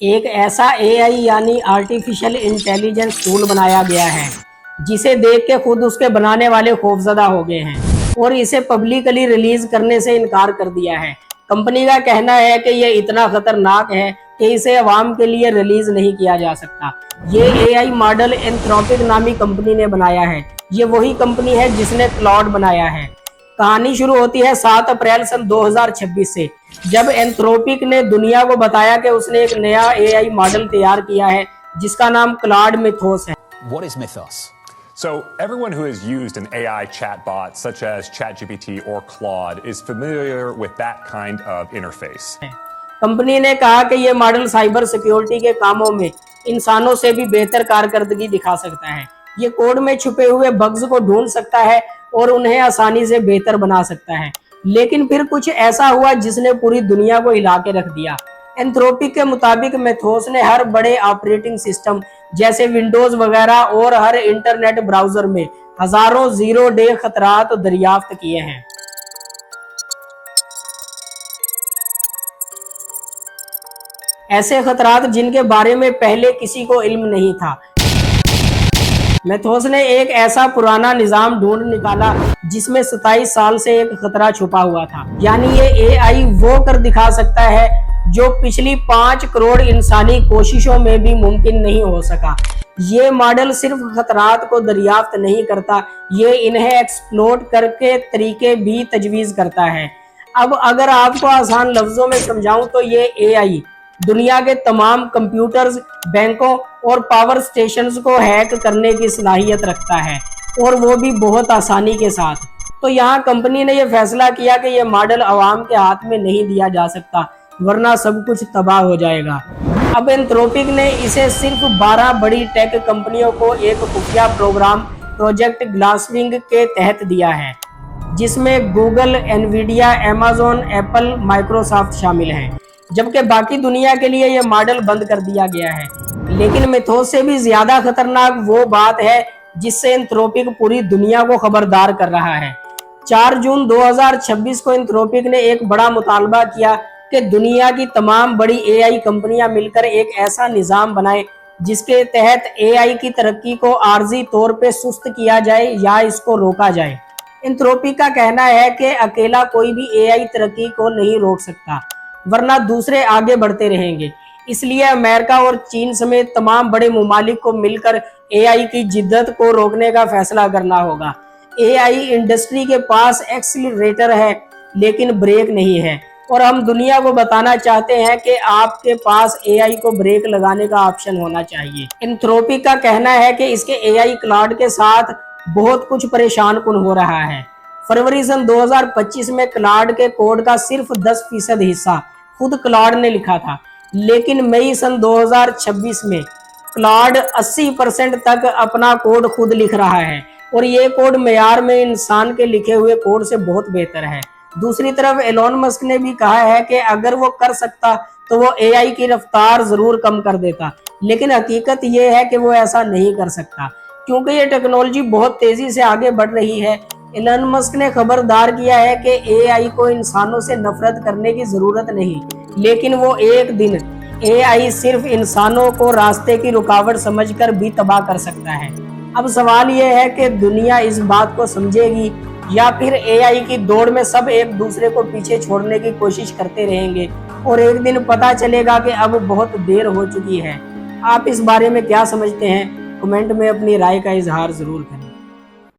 ایک ایسا اے آئی یعنی آرٹیفیشل انٹیلیجنس ٹول بنایا گیا ہے جسے دیکھ کے خود اس کے بنانے والے خوفزدہ ہو گئے ہیں اور اسے پبلکلی ریلیز کرنے سے انکار کر دیا ہے۔ کمپنی کا کہنا ہے کہ یہ اتنا خطرناک ہے کہ اسے عوام کے لیے ریلیز نہیں کیا جا سکتا۔ یہ اے آئی ماڈل اینتھروپک نامی کمپنی نے بنایا ہے۔ یہ وہی کمپنی ہے جس نے کلاؤڈ بنایا ہے۔ کہانی شروع ہوتی ہے 7 اپریل سن 2026 سے، جب اینتھروپک نے دنیا کو بتایا کہ اس نے ایک نیا اے آئی ماڈل تیار کیا ہے جس کا نام کلاڈ میتھوس ہے۔ What is Mythos? So everyone who has used an AI chatbot such as ChatGPT or Claude is familiar with that kind of interface. Company نے کہا کہ یہ ماڈل سائبر سیکیورٹی کے کاموں میں انسانوں سے بھی بہتر کارکردگی دکھا سکتا ہے۔ یہ کوڈ میں چھپے ہوئے بگز کو ڈھونڈ سکتا ہے اور انہیں آسانی سے بہتر بنا سکتا ہے۔ لیکن پھر کچھ ایسا ہوا جس نے پوری دنیا کو ہلا کے رکھ دیا۔ اینتھروپک کے مطابق میتھوس نے ہر بڑے آپریٹنگ سسٹم جیسے ونڈوز وغیرہ اور ہر انٹرنیٹ براؤزر میں ہزاروں زیرو ڈے خطرات دریافت کیے ہیں۔ ایسے خطرات جن کے بارے میں پہلے کسی کو علم نہیں تھا۔ میتھوس نے ایک ایسا پرانا نظام ڈھونڈ نکالا جس میں 27 سال سے ایک خطرہ چھپا ہوا تھا۔ یعنی یہ اے آئی وہ کر دکھا سکتا ہے جو پچھلی 5 کروڑ انسانی کوششوں میں بھی ممکن نہیں ہو سکا۔ یہ ماڈل صرف خطرات کو دریافت نہیں کرتا، یہ انہیں ایکسپلوٹ کر کے طریقے بھی تجویز کرتا ہے۔ اب اگر آپ کو آسان لفظوں میں سمجھاؤں تو یہ اے آئی دنیا کے تمام کمپیوٹرز، بینکوں اور پاور سٹیشنز کو ہیک کرنے کی صلاحیت رکھتا ہے، اور وہ بھی بہت آسانی کے ساتھ۔ تو یہاں کمپنی نے یہ فیصلہ کیا کہ یہ ماڈل عوام کے ہاتھ میں نہیں دیا جا سکتا، ورنہ سب کچھ تباہ ہو جائے گا۔ اب اینتھروپک نے اسے صرف 12 بڑی ٹیک کمپنیوں کو ایک خفیہ پروگرام پروجیکٹ گلاس ونگ کے تحت دیا ہے، جس میں گوگل، انویڈیا، ایمیزون، ایپل، مائیکروسافٹ شامل ہیں، جبکہ باقی دنیا کے لیے یہ ماڈل بند کر دیا گیا ہے۔ لیکن میتھوس سے بھی زیادہ خطرناک وہ بات ہے جس سے اینتھروپک پوری دنیا کو خبردار کر رہا ہے۔ 4 جون 2026 کو اینتھروپک نے ایک بڑا مطالبہ کیا کہ دنیا کی تمام بڑی اے آئی کمپنیاں مل کر ایک ایسا نظام بنائیں جس کے تحت اے آئی کی ترقی کو عارضی طور پہ سست کیا جائے یا اس کو روکا جائے۔ اینتھروپک کا کہنا ہے کہ اکیلا کوئی بھی اے آئی ترقی کو نہیں روک سکتا، ورنہ دوسرے آگے بڑھتے رہیں گے۔ اس لیے امریکہ اور چین سمیت تمام بڑے ممالک کو مل کر اے آئی کی جدت کو روکنے کا فیصلہ کرنا ہوگا۔ اے آئی انڈسٹری کے پاس ایکسیلریٹر ہے لیکن بریک نہیں ہے، اور ہم دنیا کو بتانا چاہتے ہیں کہ آپ کے پاس اے آئی کو بریک لگانے کا آپشن ہونا چاہیے۔ اینتھروپک کا کہنا ہے کہ اس کے اے آئی کلاؤڈ کے ساتھ بہت کچھ پریشان کن ہو رہا ہے۔ فروری سن 2025 میں کلاؤڈ کے کوڈ کا صرف 10% حصہ خود کلاؤڈ نے لکھا تھا، لیکن مئی سن 2026 میں کلاؤڈ 80% تک اپنا کوڈ خود لکھ رہا ہے، اور یہ کوڈ معیار میں انسان کے لکھے ہوئے کوڈ سے بہت بہتر ہے۔ دوسری طرف ایلون مسک نے بھی کہا ہے کہ اگر وہ کر سکتا تو وہ اے آئی کی رفتار ضرور کم کر دیتا، لیکن حقیقت یہ ہے کہ وہ ایسا نہیں کر سکتا کیونکہ یہ ٹیکنالوجی بہت تیزی سے آگے بڑھ رہی ہے۔ ایلون مسک نے خبردار کیا ہے کہ اے آئی کو انسانوں سے نفرت کرنے کی ضرورت نہیں، لیکن وہ ایک دن اے آئی صرف انسانوں کو راستے کی رکاوٹ سمجھ کر بھی تباہ کر سکتا ہے۔ اب سوال یہ ہے کہ دنیا اس بات کو سمجھے گی یا پھر اے آئی کی دوڑ میں سب ایک دوسرے کو پیچھے چھوڑنے کی کوشش کرتے رہیں گے اور ایک دن پتہ چلے گا کہ اب بہت دیر ہو چکی ہے۔ آپ اس بارے میں کیا سمجھتے ہیں؟ کمنٹ میں اپنی رائے کا اظہار ضرور کریں۔